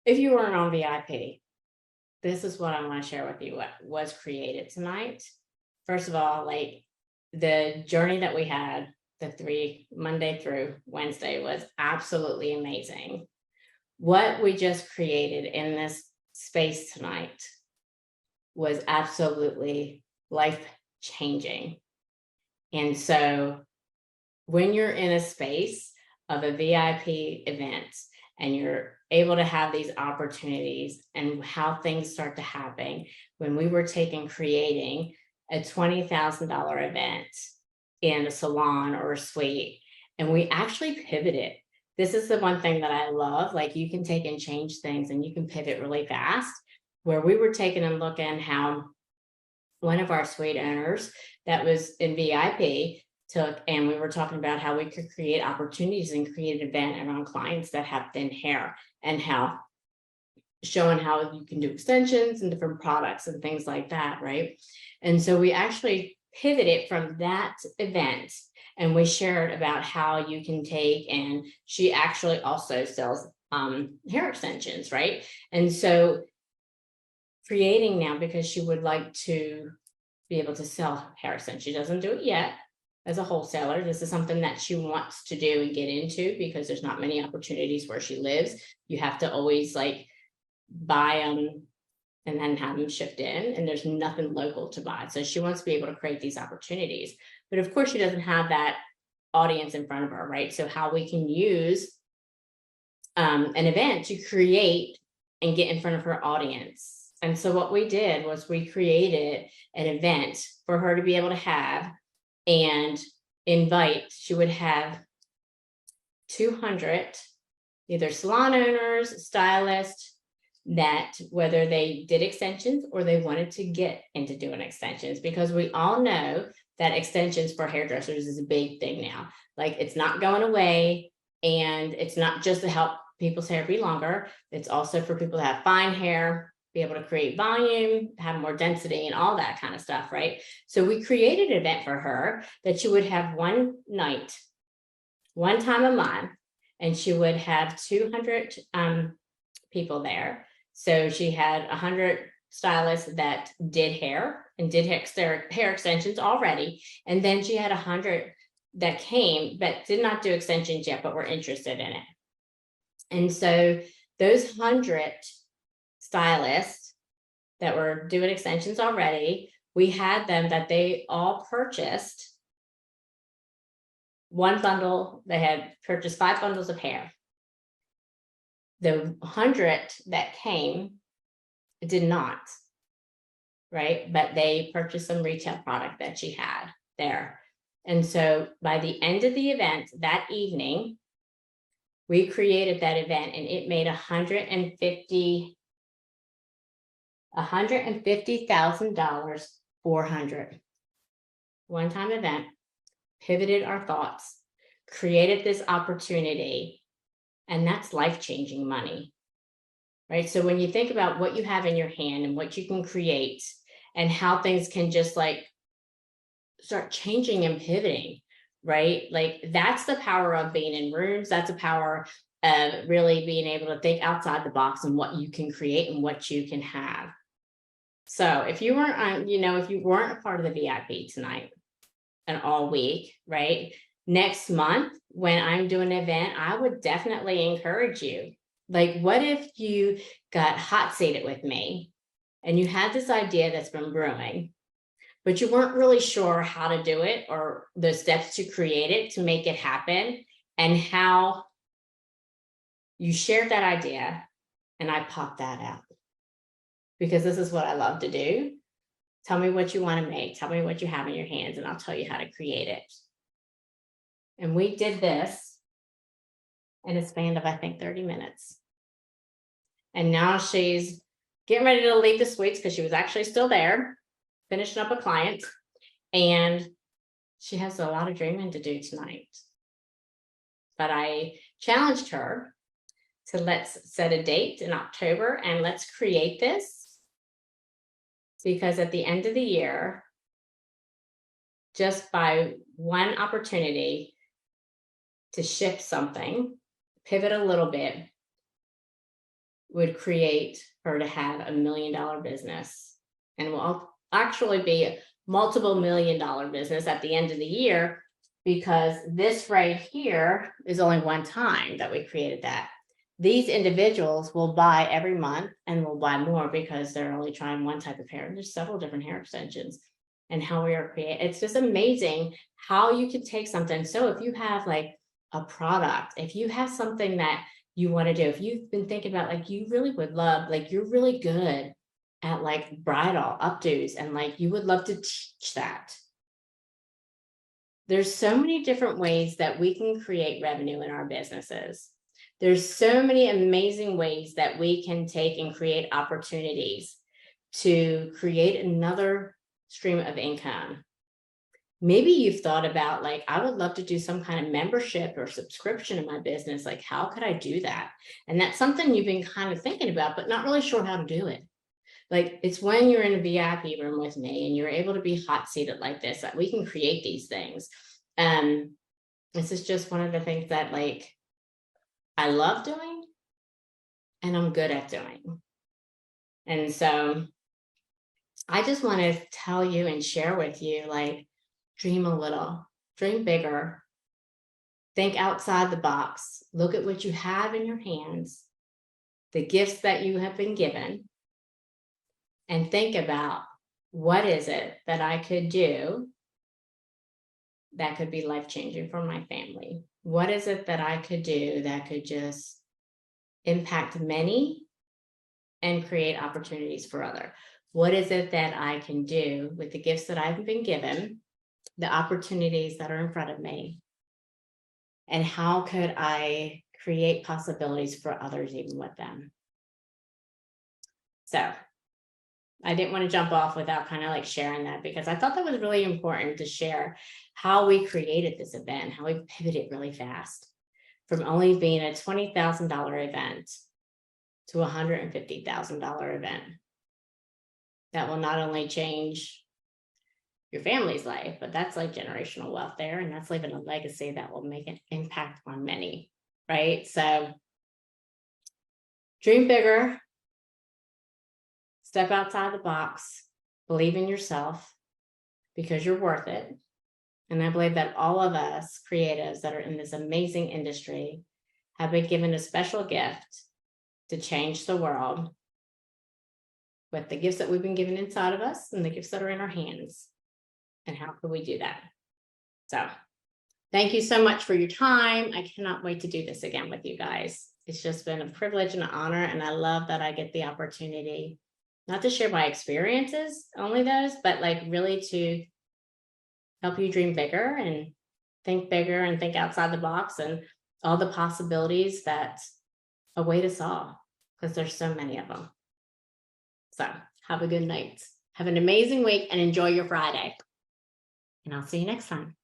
If you weren't on VIP, this is what I want to share with you what was created tonight. First of all, like the journey that we had, the three Monday through Wednesday was absolutely amazing. What we just created in this space tonight was absolutely life changing. And so when you're in a space of a VIP event and you're able to have these opportunities and how things start to happen, when we were creating a $20,000 event in a salon or a suite, and we actually pivoted. This is the one thing that I love. Like you can take and change things and you can pivot really fast. Where we were taking a look at how one of our suite owners that was in VIP took, and we were talking about how we could create opportunities and create an event around clients that have thin hair and how showing how you can do extensions and different products and things like that, right? And so we actually pivoted from that event and we shared about how you can take, and she actually also sells hair extensions, right? And so creating now, because she would like to be able to sell hair extensions. She doesn't do it yet as a wholesaler. This is something that she wants to do and get into because there's not many opportunities where she lives. You have to always like buy them and then have them shipped in, and there's nothing local to buy. So she wants to be able to create these opportunities. But of course, she doesn't have that audience in front of her, right? So how we can use an event to create and get in front of her audience. And so what we did was we created an event for her to be able to have and invite. She would have 200 either salon owners, stylists, that whether they did extensions or they wanted to get into doing extensions, because we all know that extensions for hairdressers is a big thing now. Like it's not going away, and it's not just to help people's hair be longer. It's also for people to have fine hair, be able to create volume, have more density and all that kind of stuff, right? So we created an event for her that she would have one night, one time a month, and she would have 200 people there. So she had 100 stylists that did hair and did hair extensions already. And then she had 100 that came but did not do extensions yet, but were interested in it. And so those 100 stylists that were doing extensions already, we had them that they all purchased one bundle. They had purchased 5 bundles of hair. The 100 that came did not, right? But they purchased some retail product that she had there. And so by the end of the event that evening, we created that event and it made $150,000 400 one-time event, pivoted our thoughts, created this opportunity, and that's life-changing money, right? So when you think about what you have in your hand and what you can create and how things can just like start changing and pivoting, right? Like that's the power of being in rooms. That's the power of really being able to think outside the box and what you can create and what you can have. So if you weren't, if you weren't a part of the VIP tonight and all week, right? Next month, when I'm doing an event, I would definitely encourage you. Like, what if you got hot seated with me and you had this idea that's been brewing, but you weren't really sure how to do it or the steps to create it, to make it happen, and how you shared that idea and I popped that out. Because this is what I love to do. Tell me what you want to make. Tell me what you have in your hands and I'll tell you how to create it. And we did this in a span of, I think, 30 minutes. And now she's getting ready to leave the suites because she was actually still there, finishing up a client. And she has a lot of dreaming to do tonight. But I challenged her to let's set a date in October and let's create this. Because at the end of the year, just by one opportunity to shift something, pivot a little bit, would create her to have $1 million business, and will actually be multiple $1 million business at the end of the year, because this right here is only one time that we created that. These individuals will buy every month and will buy more because they're only trying one type of hair. There's several different hair extensions, and how we are creating. It's just amazing how you can take something. So if you have like a product, if you have something that you want to do, if you've been thinking about like you really would love, like you're really good at like bridal updos and like you would love to teach that. There's so many different ways that we can create revenue in our businesses. There's so many amazing ways that we can take and create opportunities to create another stream of income. Maybe you've thought about like, I would love to do some kind of membership or subscription in my business. Like, how could I do that? And that's something you've been kind of thinking about, but not really sure how to do it. Like, it's when you're in a VIP room with me and you're able to be hot seated like this, that we can create these things. This is just one of the things that like I love doing and I'm good at doing. And so I just want to tell you and share with you, like, dream a little, dream bigger, think outside the box, look at what you have in your hands, the gifts that you have been given, and think about, what is it that I could do that could be life-changing for my family? What is it that I could do that could just impact many and create opportunities for others? What is it that I can do with the gifts that I've been given, the opportunities that are in front of me, and how could I create possibilities for others even with them? So I didn't want to jump off without kind of like sharing that, because I thought that was really important to share how we created this event, how we pivoted really fast from only being a $20,000 event to a $150,000 event that will not only change your family's life, but that's like generational wealth there, and that's leaving a legacy that will make an impact on many, right? So dream bigger, step outside the box, believe in yourself, because you're worth it. And I believe that all of us creatives that are in this amazing industry have been given a special gift to change the world with the gifts that we've been given inside of us and the gifts that are in our hands. And how can we do that? So thank you so much for your time. I cannot wait to do this again with you guys. It's just been a privilege and an honor. And I love that I get the opportunity not to share my experiences, only those, but like really to help you dream bigger and think outside the box and all the possibilities that await us all, because there's so many of them. So have a good night. Have an amazing week and enjoy your Friday. And I'll see you next time.